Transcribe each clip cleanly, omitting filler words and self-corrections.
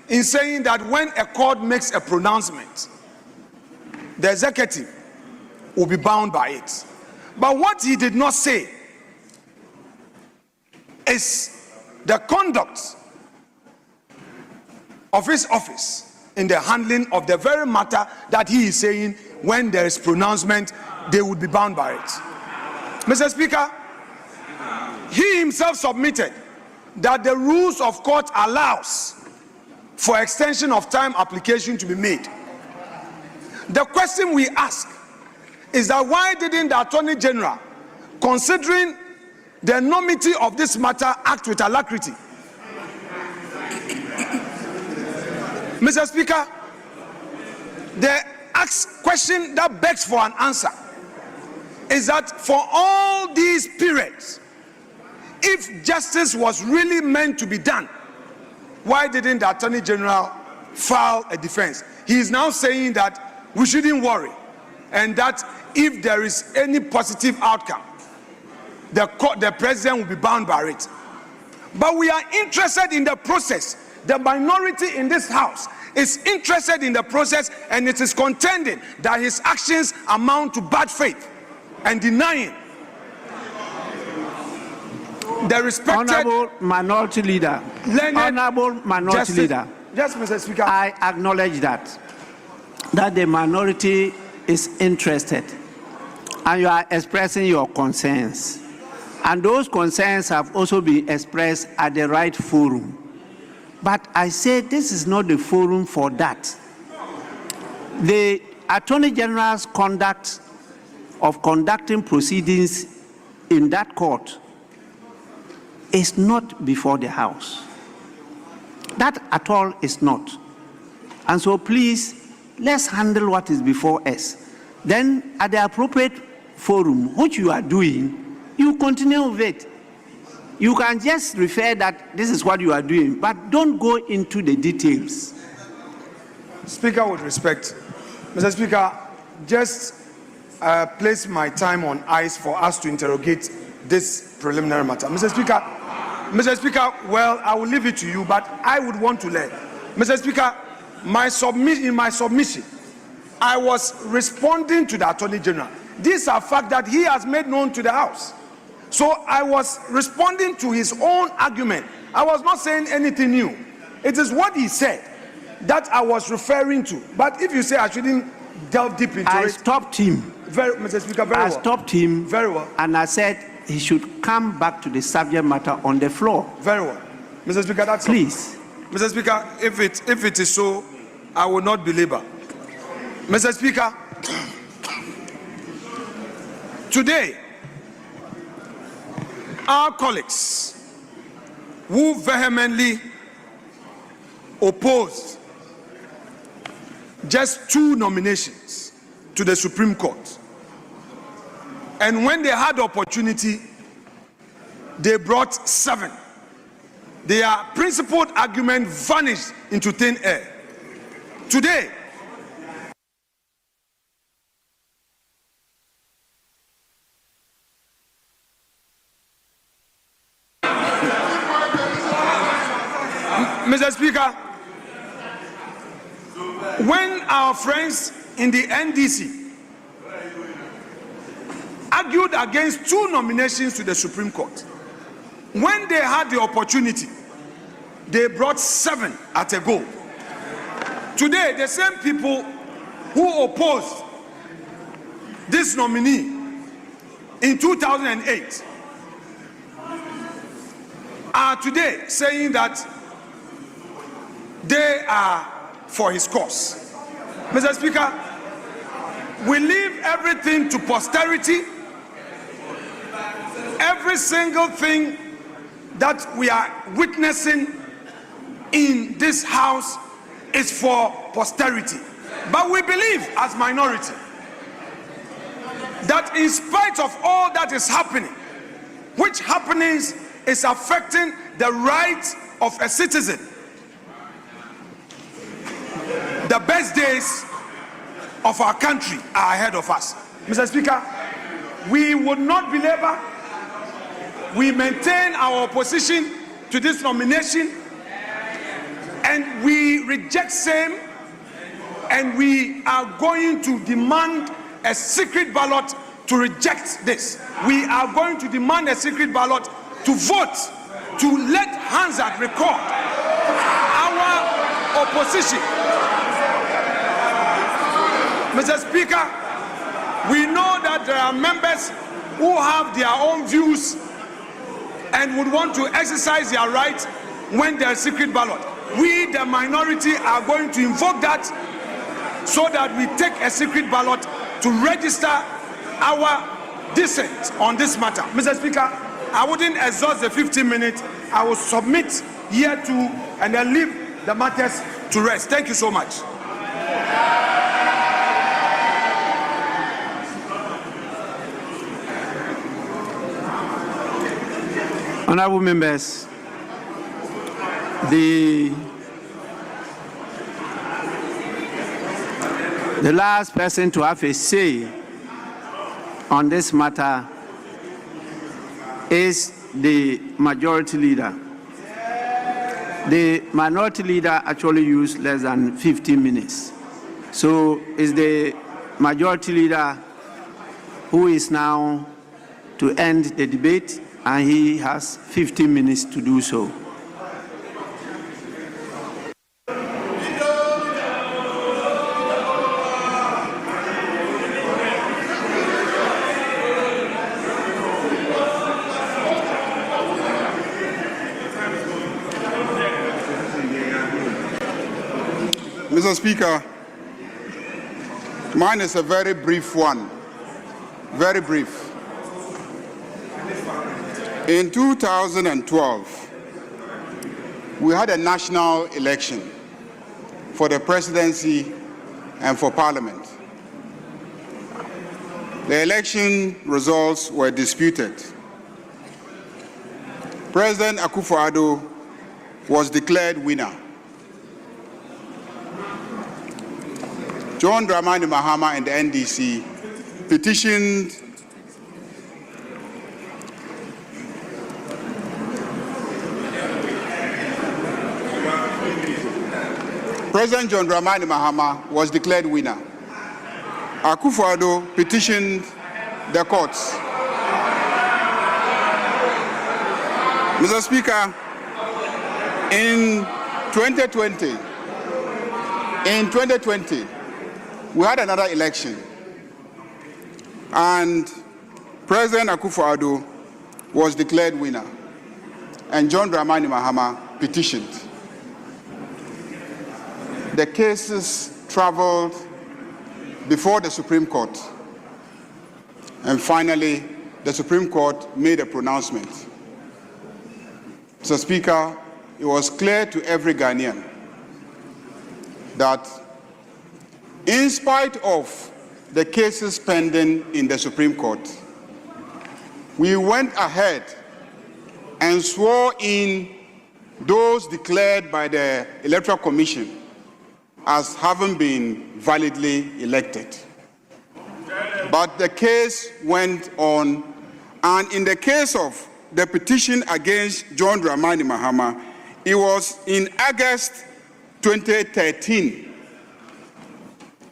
in saying that when a court makes a pronouncement, the executive will be bound by it. But what he did not say is the conduct of his office in the handling of the very matter that he is saying when there is pronouncement, they would be bound by it. Mr. Speaker, he himself submitted that the rules of court allows for extension of time application to be made. The question we ask is that why didn't the Attorney General, considering the enormity of this matter, act with alacrity? Mr. Speaker, the question that begs for an answer is that for all these periods, if justice was really meant to be done, why didn't the Attorney General file a defense? He is now saying that we shouldn't worry, and that if there is any positive outcome, the president will be bound by it. But we are interested in the process. The minority in this house is interested in the process, and it is contending that his actions amount to bad faith and denying the respected Honorable Minority Leader. Honorable Minority Leader. Yes, Mr. Speaker. I acknowledge that the minority is interested, and you are expressing your concerns. And those concerns have also been expressed at the right forum. But I say this is not the forum for that. The Attorney General's conduct of conducting proceedings in that court is not before the House. That at all is not. And so please, let's handle what is before us. Then at the appropriate forum, which you are doing, you continue with it. You can just refer that this is what you are doing, but don't go into the details. Speaker, with respect, Mr. Speaker, just place my time on ice for us to interrogate this preliminary matter. Mr. Speaker, well, I will leave it to you, but I would want to learn. Mr. Speaker, in my submission, I was responding to the Attorney General. These are facts that he has made known to the House. So I was responding to his own argument. I was not saying anything new. It is what he said that I was referring to. But if you say I shouldn't delve deep into it. I stopped him. Mr. Speaker, very well. I stopped him. Very well. And I said he should come back to the subject matter on the floor. Very well. Mr. Speaker, that's please. All. Mr. Speaker, if it is so, I will not belabor. Mr. Speaker, today, our colleagues who vehemently opposed just 2 nominations to the Supreme Court, and when they had the opportunity, they brought 7. Their principled argument vanished into thin air. Today, Mr. Speaker, when our friends in the NDC argued against 2 nominations to the Supreme Court, when they had the opportunity, they brought 7 at a go. Today, the same people who opposed this nominee in 2008 are today saying that they are for his cause. Mr. Speaker, we leave everything to posterity. Every single thing that we are witnessing in this house is for posterity. But we believe as minority that in spite of all that is happening, which happenings is affecting the rights of a citizen, the best days of our country are ahead of us. Mr. Speaker, we would not belabor. We maintain our opposition to this nomination, and we reject same, and we are going to demand a secret ballot to reject this. We are going to demand a secret ballot to vote, to let Hansard record our opposition. Mr. Speaker, we know that there are members who have their own views and would want to exercise their right when there is secret ballot. We, the minority, are going to invoke that so that we take a secret ballot to register our dissent on this matter. Mr. Speaker, I wouldn't exhaust the 15 minutes. I will submit here to and then leave the matters to rest. Thank you so much. Honorable members, the last person to have a say on this matter is the majority leader. The minority leader actually used less than 15 minutes. So it's the majority leader who is now to end the debate, and he has 15 minutes to do so. Mr. Speaker, mine is a very brief one. Very brief. In 2012, we had a national election for the presidency and for parliament. The election results were disputed. President Akufo-Addo was declared winner. John Dramani Mahama and the NDC petitioned President John Dramani Mahama was declared winner. Akufo-Addo petitioned the courts. Mr. Speaker, in 2020, we had another election, and President Akufo-Addo was declared winner, and John Dramani Mahama petitioned. The cases traveled before the Supreme Court, and finally, the Supreme Court made a pronouncement. Mr. Speaker, it was clear to every Ghanaian that in spite of the cases pending in the Supreme Court, we went ahead and swore in those declared by the Electoral Commission as having been validly elected. But the case went on, and in the case of the petition against John Dramani Mahama, it was in August 2013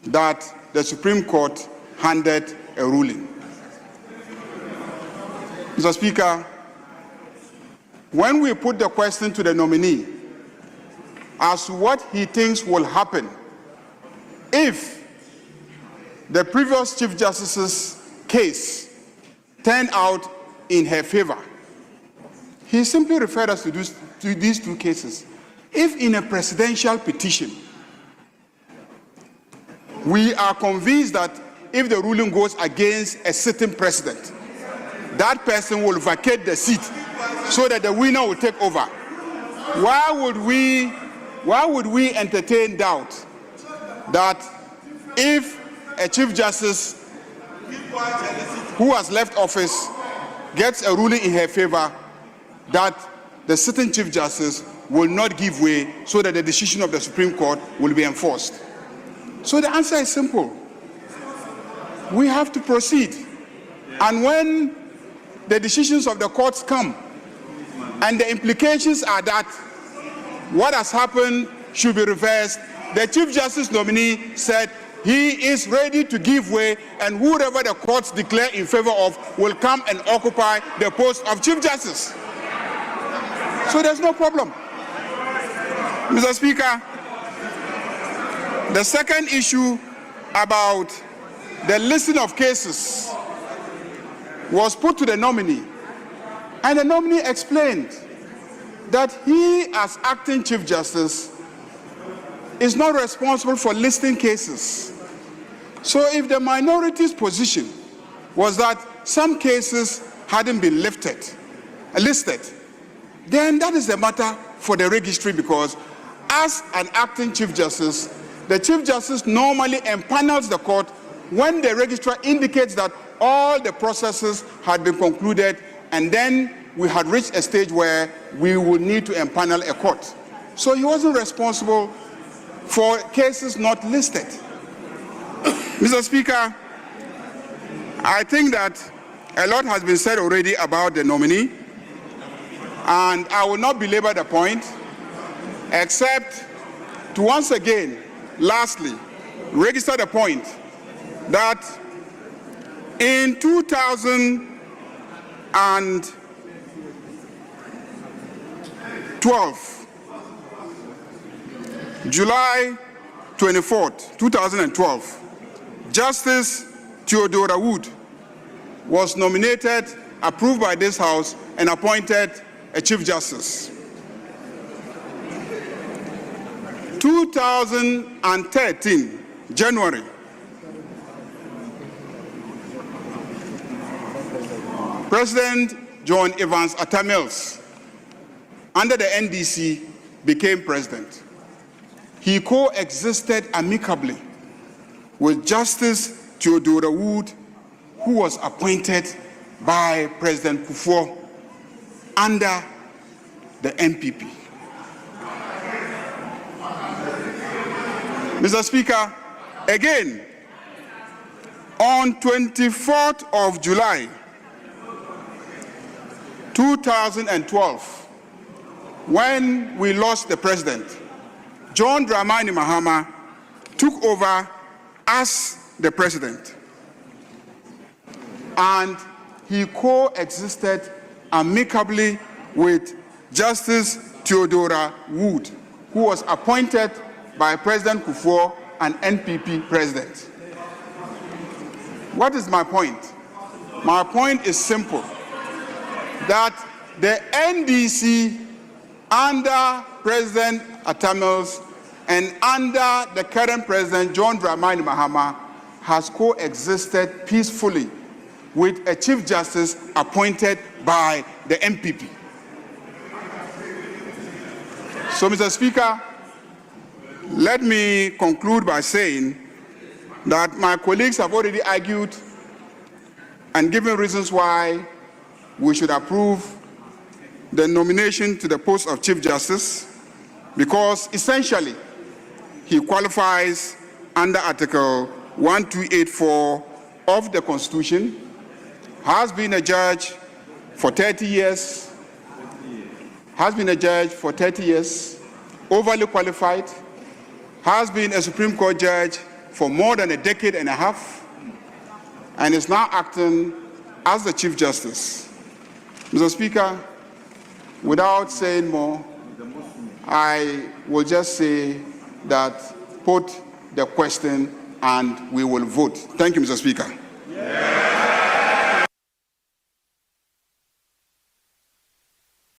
that the Supreme Court handed a ruling. Mr. Speaker, when we put the question to the nominee as to what he thinks will happen if the previous Chief Justice's case turned out in her favor, he simply referred us to these two cases. If in a presidential petition, we are convinced that if the ruling goes against a sitting president, that person will vacate the seat so that the winner will take over. Why would we entertain doubt that if a Chief Justice who has left office gets a ruling in her favor, that the sitting Chief Justice will not give way so that the decision of the Supreme Court will be enforced? So the answer is simple. We have to proceed. And when the decisions of the courts come, and the implications are that what has happened should be reversed. The Chief Justice nominee said he is ready to give way, and whoever the courts declare in favor of will come and occupy the post of Chief Justice. So there's no problem. Mr. Speaker, the second issue about the listing of cases was put to the nominee, and the nominee explained that he, as acting Chief Justice, is not responsible for listing cases. So if the minority's position was that some cases hadn't been listed, then that is a matter for the registry, because as an acting Chief Justice, the Chief Justice normally empanels the court when the registrar indicates that all the processes had been concluded, and then we had reached a stage where we would need to empanel a court. So he wasn't responsible for cases not listed. Mr. Speaker, I think that a lot has been said already about the nominee, and I will not belabor the point, except to once again, lastly, register the point that in 2012, July 24th, 2012, Justice Theodora Wood was nominated, approved by this House, and appointed a Chief Justice. 2013, January, President John Evans Atta Mills, under the NDC, became president. He coexisted amicably with Justice Theodora Wood, who was appointed by President Kufuor under the MPP. Mr. Speaker, again, on 24th of July, 2012, when we lost the president, John Dramani Mahama took over as the president, and he coexisted amicably with Justice Theodora Wood, who was appointed by President Kufuor, an NPP president. What is my point? My point is simple, that the NDC under President Atta Mills and under the current president, John Dramani Mahama, has coexisted peacefully with a Chief Justice appointed by the MPP. So, Mr. Speaker, let me conclude by saying that my colleagues have already argued and given reasons why we should approve the nomination to the post of Chief Justice, because essentially he qualifies under Article 1284 of the Constitution, has been a judge for 30 years, overly qualified, has been a Supreme Court judge for more than a decade and a half, and is now acting as the Chief Justice. Mr. Speaker, without saying more, I will just say that put the question and we will vote. Thank you, Mr. Speaker. Yeah.